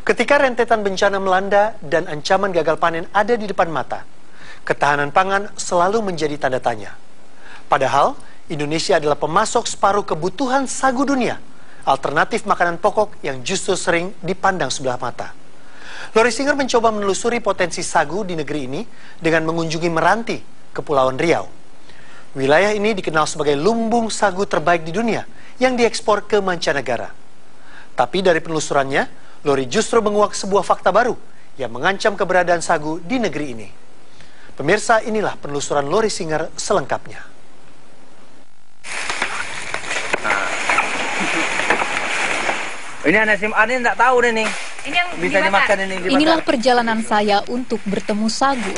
Ketika rentetan bencana melanda dan ancaman gagal panen ada di depan mata, ketahanan pangan selalu menjadi tanda tanya. Padahal, Indonesia adalah pemasok separuh kebutuhan sagu dunia, alternatif makanan pokok yang justru sering dipandang sebelah mata. Lori Singer mencoba menelusuri potensi sagu di negeri ini dengan mengunjungi Meranti, Kepulauan Riau. Wilayah ini dikenal sebagai lumbung sagu terbaik di dunia yang diekspor ke mancanegara. Tapi dari penelusurannya, Lori justru menguak sebuah fakta baru yang mengancam keberadaan sagu di negeri ini. Pemirsa, inilah penelusuran Lori Singer selengkapnya. Ini anak SMA ini nggak tahu nih. Ini yang bisa dimakan ini. Inilah perjalanan saya untuk bertemu sagu.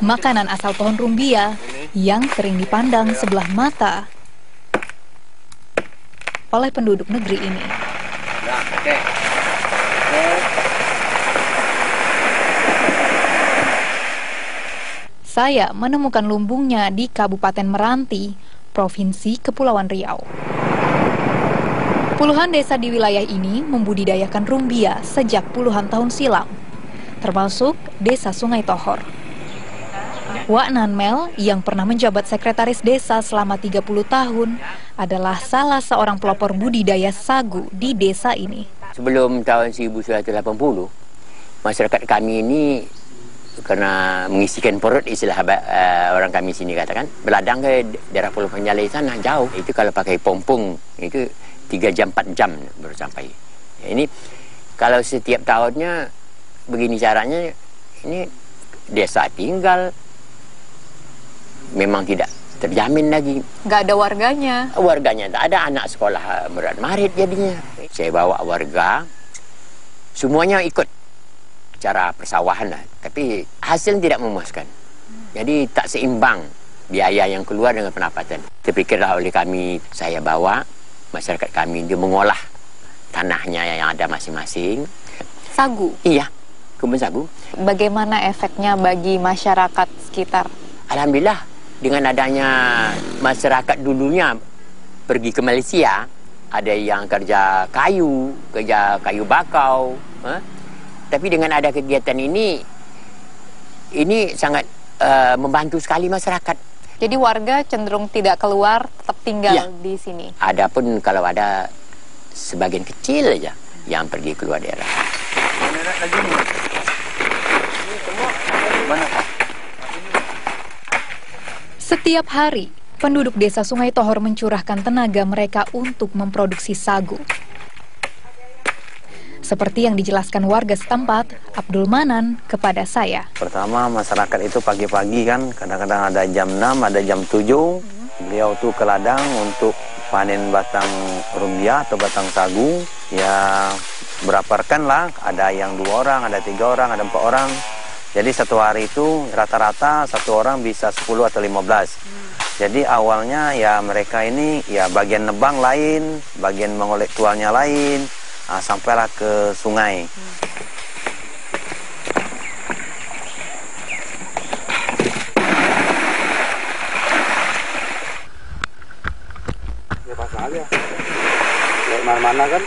Makanan asal pohon rumbia yang sering dipandang sebelah mata oleh penduduk negeri ini. Nah, oke. Saya menemukan lumbungnya di Kabupaten Meranti, Provinsi Kepulauan Riau. Puluhan desa di wilayah ini membudidayakan rumbia sejak puluhan tahun silam, termasuk Desa Sungai Tohor. Wak Nanmel yang pernah menjabat sekretaris desa selama 30 tahun adalah salah seorang pelopor budidaya sagu di desa ini. Sebelum tahun 1980, masyarakat kami ini karena mengisikan perut, istilah orang kami sini katakan, beladang ke daerah Pulau Penjalai sana jauh. Itu kalau pakai pompong itu 3 jam 4 jam baru sampai. Ini kalau setiap tahunnya begini caranya, ini desa tinggal memang tidak terjamin lagi. Nggak ada warganya. Warganya tak ada, anak sekolah murid jadinya. Saya bawa warga, semuanya ikut cara persawahan lah, tapi hasil tidak memuaskan. Jadi tak seimbang biaya yang keluar dengan pendapatan. Terpikirlah oleh kami, saya bawa masyarakat kami dia mengolah tanahnya yang ada masing-masing. Sagu? Iya, kebun sagu. Bagaimana efeknya bagi masyarakat sekitar? Alhamdulillah, dengan adanya masyarakat dulunya pergi ke Malaysia, ada yang kerja kayu bakau. Tapi dengan ada kegiatan ini sangat membantu sekali masyarakat. Jadi warga cenderung tidak keluar, tetap tinggal di sini. Adapun kalau ada sebagian kecil aja yang pergi keluar daerah. Setiap hari, penduduk desa Sungai Tohor mencurahkan tenaga mereka untuk memproduksi sagu. Seperti yang dijelaskan warga setempat, Abdul Manan, kepada saya. Pertama, masyarakat itu pagi-pagi kan, kadang-kadang ada jam 6, ada jam 7. Beliau tuh ke ladang untuk panen batang rumbia atau batang sagu. Ya, berapa rekan lah, ada yang 2 orang, ada 3 orang, ada 4 orang. Jadi satu hari itu rata-rata satu orang bisa 10 atau 15. Jadi awalnya ya mereka ini ya bagian nebang lain, bagian mengolek tualnya lain. Sampailah ke sungai. Ya pasal ya. Lewat mana-mana kan.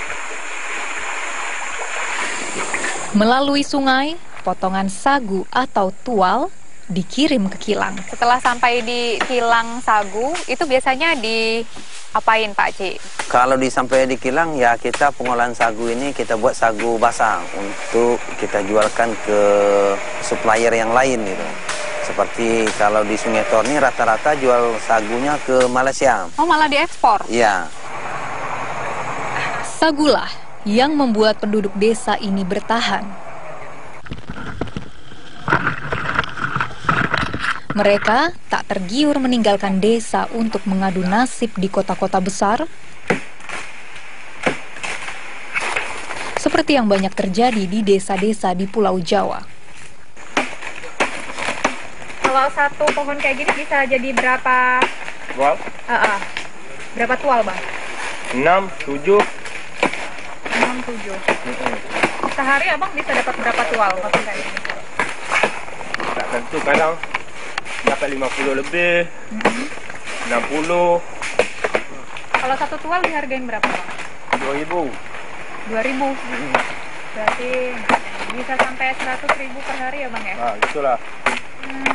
Melalui sungai, potongan sagu atau tual dikirim ke kilang. Setelah sampai di kilang sagu, itu biasanya diapain Pak Ci? Kalau sampai di kilang ya kita pengolahan sagu ini kita buat sagu basah untuk kita jualkan ke supplier yang lain gitu. Seperti kalau di Sungai Tohor ini rata-rata jual sagunya ke Malaysia. Oh, malah diekspor? Iya. Sagulah yang membuat penduduk desa ini bertahan. Mereka tak tergiur meninggalkan desa untuk mengadu nasib di kota-kota besar, seperti yang banyak terjadi di desa-desa di Pulau Jawa. Kalau satu pohon kayak gini bisa jadi berapa? Tual? Berapa tual, Bang? 6, 7. 6, 7. Sehari Abang bisa dapat berapa tual potong kayak gini? Tak tentu, kadang dapat 50 lebih, 60. Kalau satu tual dihargain berapa, Bang? 2.000. 2.000. Berarti bisa sampai 100.000 per hari ya Bang ya? Nah, itulah.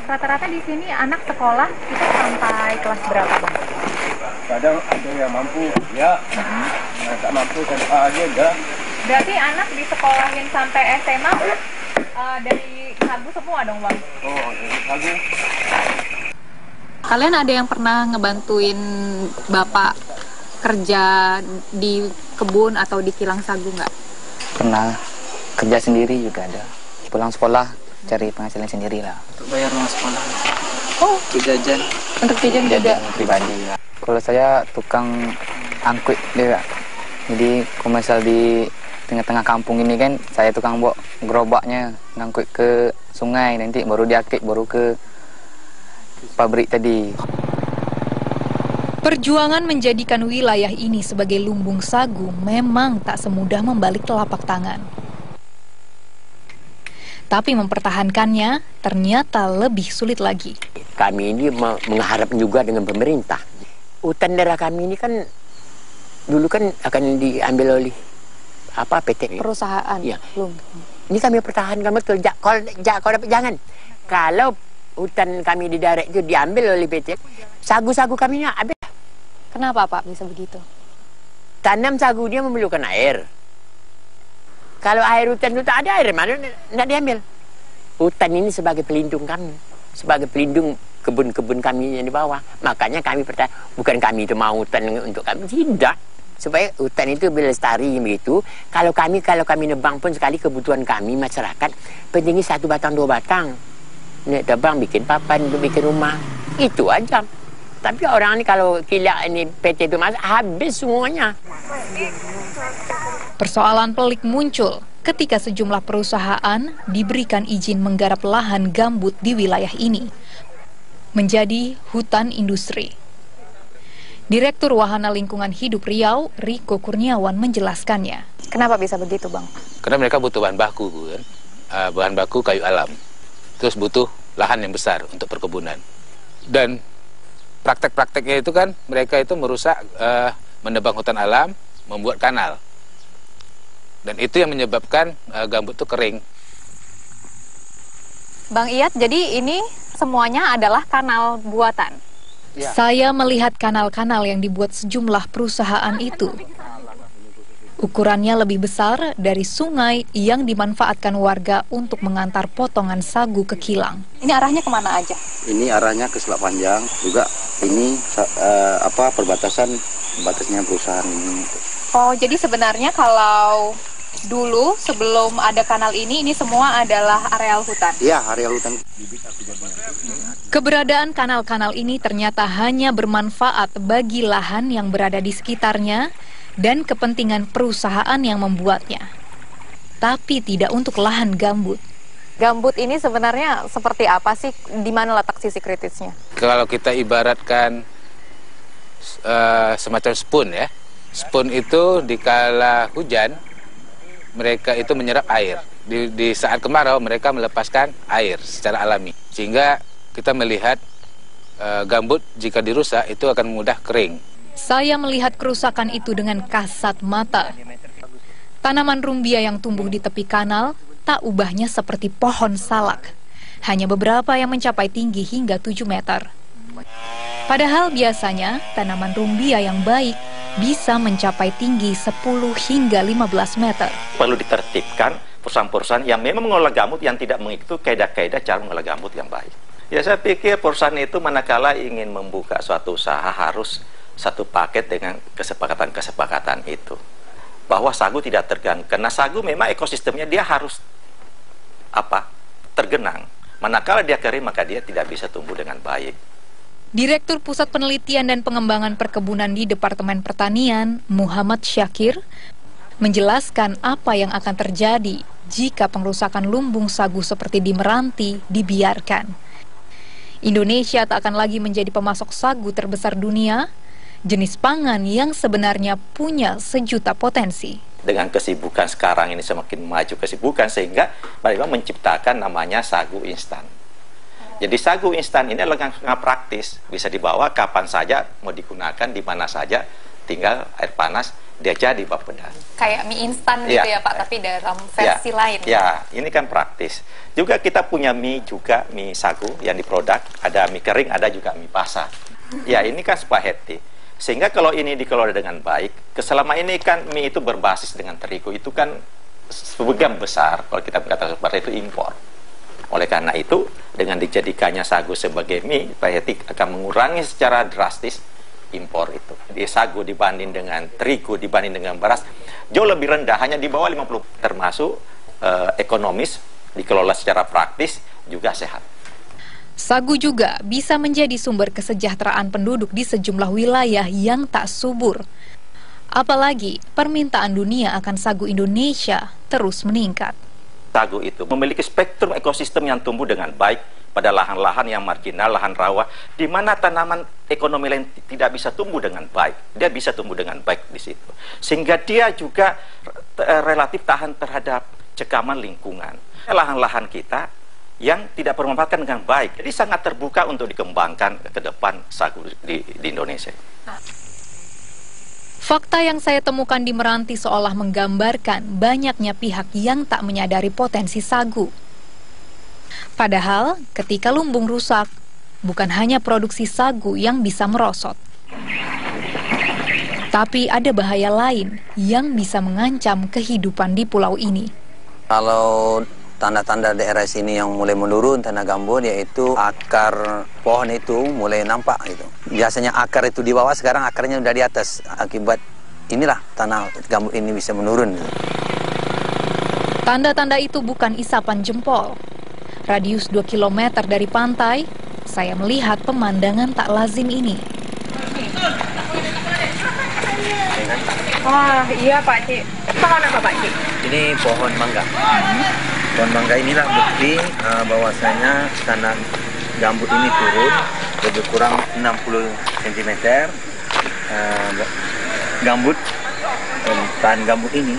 Rata-rata di sini anak sekolah itu sampai kelas berapa Bang? Kadang ada yang mampu, ya. Tak mampu SMA aja enggak. Berarti anak disekolahin sampai SMA dari Sagu semua dong Bang? Oh, dari Sagu. Kalian ada yang pernah ngebantuin Bapak kerja di kebun atau di kilang sagu nggak? Pernah kerja sendiri juga ada. Pulang sekolah cari penghasilan sendiri lah. Untuk bayar uang sekolah. Oh, Jajan. untuk jajan juga. Pribadi. Kalau saya tukang angkut juga. Jadi kalau misal di tengah-tengah kampung ini kan, saya tukang bawa gerobaknya ngangkut ke sungai, nanti baru diakik baru ke pabrik tadi. Perjuangan menjadikan wilayah ini sebagai lumbung sagu memang tak semudah membalik telapak tangan. Tapi mempertahankannya ternyata lebih sulit lagi. Kami ini mengharap juga dengan pemerintah. Hutan daerah kami ini kan dulu kan akan diambil oleh PT Perusahaan. Ya. Lumbung. Ini kami pertahankan betul. Kalau dapat jangan. Kalau hutan kami di daerah itu diambil oleh PT, sagu-sagu kami ini habis. Kenapa Pak bisa begitu? Tanam sagu dia memerlukan air. Kalau air hutan itu tak ada air, mana nak diambil? Hutan ini sebagai pelindung kami, sebagai pelindung kebun-kebun kami yang di bawah. Makanya kami bukan kami itu mau hutan untuk kami, tidak. Supaya hutan itu berlestari begitu. Kalau kami nebang pun sekali kebutuhan kami masyarakat, pentingnya 1 batang 2 batang. Nek tebang bikin papan untuk bikin rumah, itu aja. Tapi orang ini kalau kilang ini PT itu masuk habis semuanya. Persoalan pelik muncul ketika sejumlah perusahaan diberikan izin menggarap lahan gambut di wilayah ini menjadi hutan industri. Direktur Wahana Lingkungan Hidup Riau, Riko Kurniawan menjelaskannya. Kenapa bisa begitu, Bang? Karena mereka butuh bahan baku, kan? Bahan baku kayu alam. Terus butuh lahan yang besar untuk perkebunan. Dan praktek-prakteknya itu kan mereka itu merusak, menebang hutan alam, membuat kanal. Dan itu yang menyebabkan gambut itu kering. Bang Iyat, jadi ini semuanya adalah kanal buatan? Ya. Saya melihat kanal-kanal yang dibuat sejumlah perusahaan itu. Ukurannya lebih besar dari sungai yang dimanfaatkan warga untuk mengantar potongan sagu ke kilang. Ini arahnya kemana aja? Ini arahnya ke Selat Panjang, juga ini batasnya perusahaan ini. Oh, jadi sebenarnya kalau dulu sebelum ada kanal ini semua adalah areal hutan? Iya, areal hutan. Keberadaan kanal-kanal ini ternyata hanya bermanfaat bagi lahan yang berada di sekitarnya dan kepentingan perusahaan yang membuatnya, tapi tidak untuk lahan gambut. Gambut ini sebenarnya seperti apa sih? Di mana letak sisi kritisnya? Kalau kita ibaratkan semacam spoon ya, spoon itu dikala hujan mereka itu menyerap air. Di saat kemarau mereka melepaskan air secara alami, sehingga kita melihat gambut jika dirusak itu akan mudah kering. Saya melihat kerusakan itu dengan kasat mata. Tanaman rumbia yang tumbuh di tepi kanal tak ubahnya seperti pohon salak. Hanya beberapa yang mencapai tinggi hingga 7 meter. Padahal biasanya tanaman rumbia yang baik bisa mencapai tinggi 10 hingga 15 meter. Perlu ditertibkan perusahaan-perusahaan yang memang mengolah gambut yang tidak mengikuti kaidah-kaidah cara mengolah gambut yang baik. Ya, saya pikir perusahaan itu manakala ingin membuka suatu usaha harus satu paket dengan kesepakatan-kesepakatan itu. Bahwa sagu tidak terganggu. Karena sagu memang ekosistemnya dia harus tergenang. Manakala dia kering maka dia tidak bisa tumbuh dengan baik. Direktur Pusat Penelitian dan Pengembangan Perkebunan di Departemen Pertanian, Muhammad Syakir, menjelaskan apa yang akan terjadi jika pengrusakan lumbung sagu seperti di Meranti dibiarkan. Indonesia tak akan lagi menjadi pemasok sagu terbesar dunia, jenis pangan yang sebenarnya punya sejuta potensi. Dengan kesibukan sekarang ini semakin maju kesibukan sehingga mereka menciptakan namanya sagu instan. Jadi sagu instan ini adalah sangat praktis, bisa dibawa kapan saja, mau digunakan di mana saja tinggal air panas, dia jadi papeda. Kayak mie instan gitu ya Pak, tapi dalam versi lain. Ya, ini kan praktis. Juga kita punya mie juga, mie sagu yang diproduk, ada mie kering, ada juga mie basah. Ya, ini kan spaghetti. Sehingga kalau ini dikelola dengan baik, selama ini kan mie itu berbasis dengan terigu, itu kan sebagian besar, kalau kita berkata seperti itu, impor. Oleh karena itu, dengan dijadikannya sagu sebagai mie, spaghetti akan mengurangi secara drastis impor itu. Di sagu dibanding dengan terigu, dibanding dengan beras, jauh lebih rendah, hanya di bawah 50, termasuk ekonomis, dikelola secara praktis, juga sehat. Sagu juga bisa menjadi sumber kesejahteraan penduduk di sejumlah wilayah yang tak subur. Apalagi permintaan dunia akan sagu Indonesia terus meningkat. Sagu itu memiliki spektrum ekosistem yang tumbuh dengan baik pada lahan-lahan yang marginal, lahan rawa, di mana tanaman ekonomi lain tidak bisa tumbuh dengan baik. Dia bisa tumbuh dengan baik di situ. Sehingga dia juga relatif tahan terhadap cekaman lingkungan. Lahan-lahan kita yang tidak bermanfaatkan dengan baik. Jadi sangat terbuka untuk dikembangkan ke depan sagu di Indonesia. Fakta yang saya temukan di Meranti seolah menggambarkan banyaknya pihak yang tak menyadari potensi sagu. Padahal, ketika lumbung rusak, bukan hanya produksi sagu yang bisa merosot. Tapi ada bahaya lain yang bisa mengancam kehidupan di pulau ini. Kalau tanda-tanda daerah sini yang mulai menurun, tanah gambut, yaitu akar pohon itu mulai nampak gitu. Biasanya akar itu di bawah, sekarang akarnya udah di atas. Akibat inilah tanah gambut ini bisa menurun. Tanda-tanda itu bukan isapan jempol. Radius 2 km dari pantai, saya melihat pemandangan tak lazim ini. Wah, iya Pak Cik. Pohon apa Pak Cik? Ini pohon mangga. Pohon mangga inilah bukti bahwasanya tanah gambut ini turun lebih kurang 60 cm. Gambut, tanah gambut ini.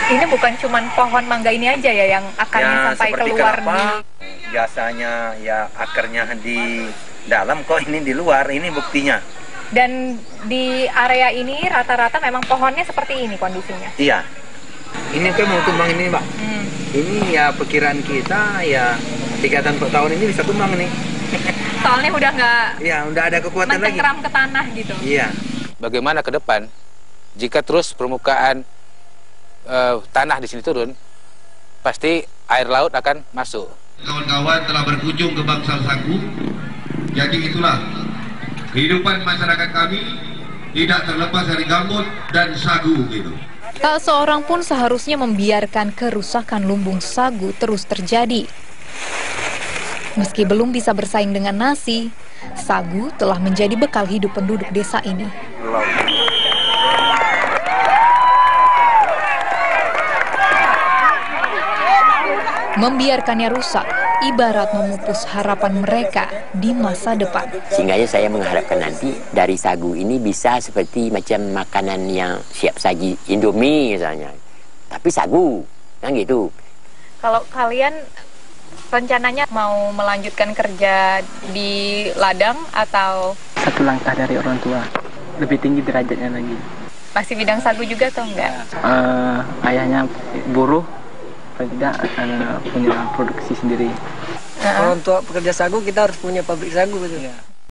Ini bukan cuma pohon mangga ini aja ya yang akarnya sampai keluar kelapa, biasanya ya akarnya di dalam, kok ini di luar, ini buktinya. Dan di area ini rata-rata memang pohonnya seperti ini kondisinya. Iya. Ini kan mau tumbang ini, Mbak. Ini ya perkiraan kita ya 3 tahun ini bisa tumbang nih. Soalnya udah nggak. Iya, udah ada kekuatan lagi. Mencengkeram ke tanah gitu. Iya. Bagaimana ke depan jika terus permukaan tanah di sini turun, pasti air laut akan masuk. Kawan-kawan telah berkunjung ke Bangsal Sagu. Jadi itulah kehidupan masyarakat kami, tidak terlepas dari gambut dan sagu gitu. Tak seorang pun seharusnya membiarkan kerusakan lumbung sagu terus terjadi. Meski belum bisa bersaing dengan nasi, sagu telah menjadi bekal hidup penduduk desa ini. Membiarkannya rusak ibarat memupus harapan mereka di masa depan. Sehingga saya mengharapkan nanti dari sagu ini bisa seperti macam makanan yang siap saji Indomie misalnya. Tapi sagu, kan gitu. Kalau kalian rencananya mau melanjutkan kerja di ladang atau? Satu langkah dari orang tua, lebih tinggi derajatnya lagi. Masih bidang sagu juga atau enggak? Ayahnya buruh, tidak punya produksi sendiri. Kalau untuk pekerja sagu kita harus punya pabrik sagu gitu.